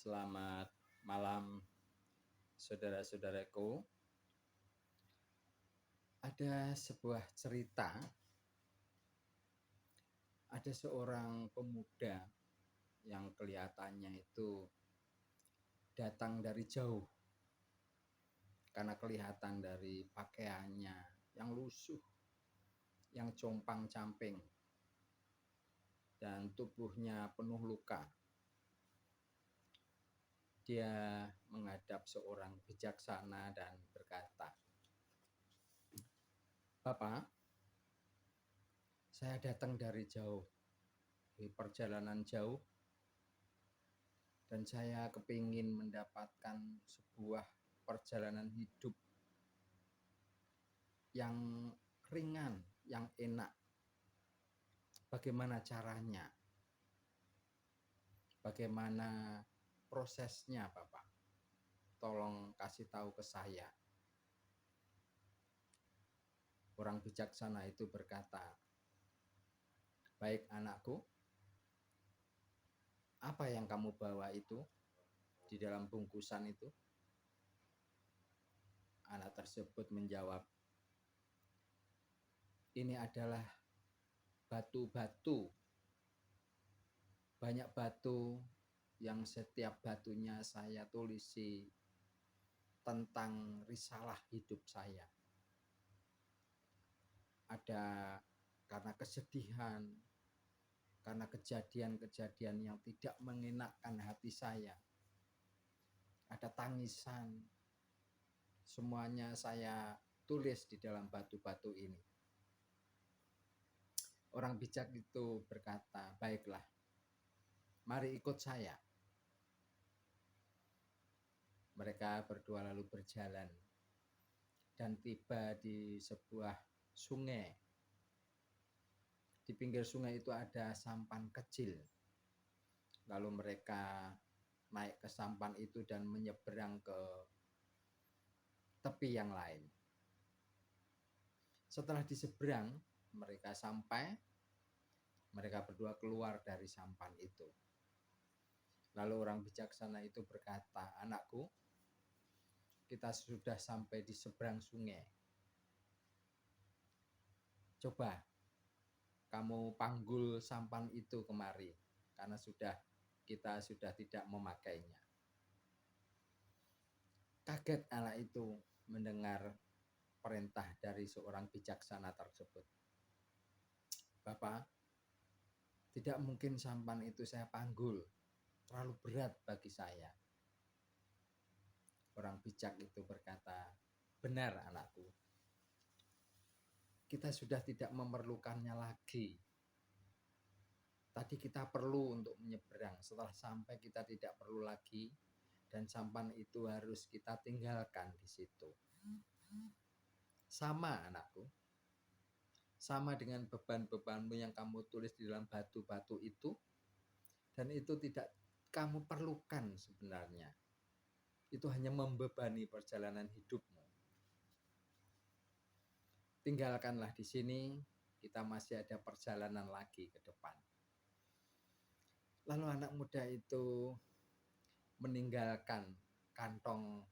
Selamat malam, saudara-saudaraku. Ada sebuah cerita, ada seorang pemuda yang kelihatannya itu datang dari jauh karena kelihatan dari pakaiannya yang lusuh, yang compang-camping, dan tubuhnya penuh luka. Dia menghadap seorang bijaksana dan berkata, "Bapak, saya datang dari jauh, di perjalanan jauh, dan saya kepingin mendapatkan sebuah perjalanan hidup yang ringan, yang enak. Bagaimana caranya? Bagaimana prosesnya, Bapak? Tolong kasih tahu ke saya." Orang bijaksana itu berkata, "Baik anakku, apa yang kamu bawa itu di dalam bungkusan itu?" Anak tersebut menjawab, "Ini adalah batu-batu, banyak batu yang setiap batunya saya tulisi tentang risalah hidup saya. Ada karena kesedihan, karena kejadian-kejadian yang tidak mengenakkan hati saya. Ada tangisan, semuanya saya tulis di dalam batu-batu ini." Orang bijak itu berkata, "Baiklah, mari ikut saya." Mereka berdua lalu berjalan dan tiba di sebuah sungai. Di pinggir sungai itu ada sampan kecil. Lalu mereka naik ke sampan itu dan menyeberang ke tepi yang lain. Setelah diseberang, mereka sampai, mereka berdua keluar dari sampan itu. Lalu orang bijaksana itu berkata, "Anakku, kita sudah sampai di seberang sungai. Coba kamu panggul sampan itu kemari, karena kita sudah tidak memakainya." Kaget anak itu mendengar perintah dari seorang bijaksana tersebut. "Bapak, tidak mungkin sampan itu saya panggul, terlalu berat bagi saya." Orang bijak itu berkata, "Benar anakku, kita sudah tidak memerlukannya lagi. Tadi kita perlu untuk menyeberang, setelah sampai kita tidak perlu lagi, dan sampan itu harus kita tinggalkan di situ." Sama anakku, sama dengan beban-bebanmu yang kamu tulis di dalam batu-batu itu, dan itu tidak kamu perlukan sebenarnya. Itu hanya membebani perjalanan hidupmu. Tinggalkanlah di sini, kita masih ada perjalanan lagi ke depan. Lalu anak muda itu meninggalkan kantong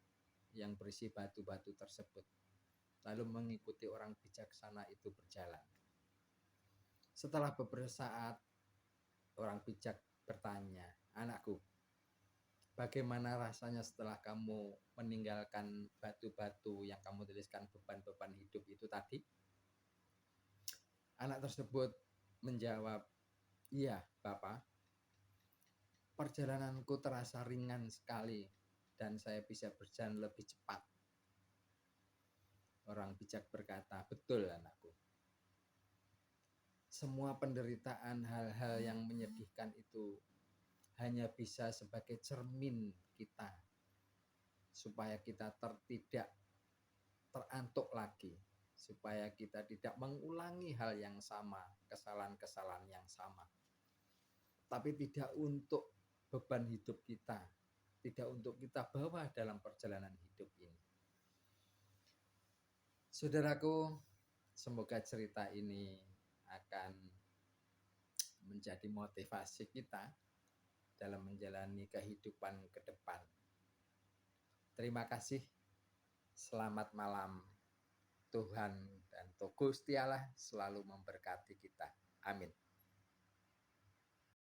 yang berisi batu-batu tersebut, lalu mengikuti orang bijaksana itu berjalan. Setelah beberapa saat, orang bijak bertanya, "Anakku, bagaimana rasanya setelah kamu meninggalkan batu-batu yang kamu tuliskan beban-beban hidup itu tadi?" Anak tersebut menjawab, "Iya, Bapak, perjalananku terasa ringan sekali dan saya bisa berjalan lebih cepat." Orang bijak berkata, "Betul anakku. Semua penderitaan, hal-hal yang menyedihkan itu hanya bisa sebagai cermin kita, supaya kita tidak terantuk lagi, supaya kita tidak mengulangi hal yang sama, kesalahan-kesalahan yang sama. Tapi tidak untuk beban hidup kita, tidak untuk kita bawa dalam perjalanan hidup ini." Saudaraku, semoga cerita ini akan menjadi motivasi kita dalam dalam menjalani kehidupan ke depan. Terima kasih. Selamat malam. Tuhan dan Gusti Allah selalu memberkati kita. Amin.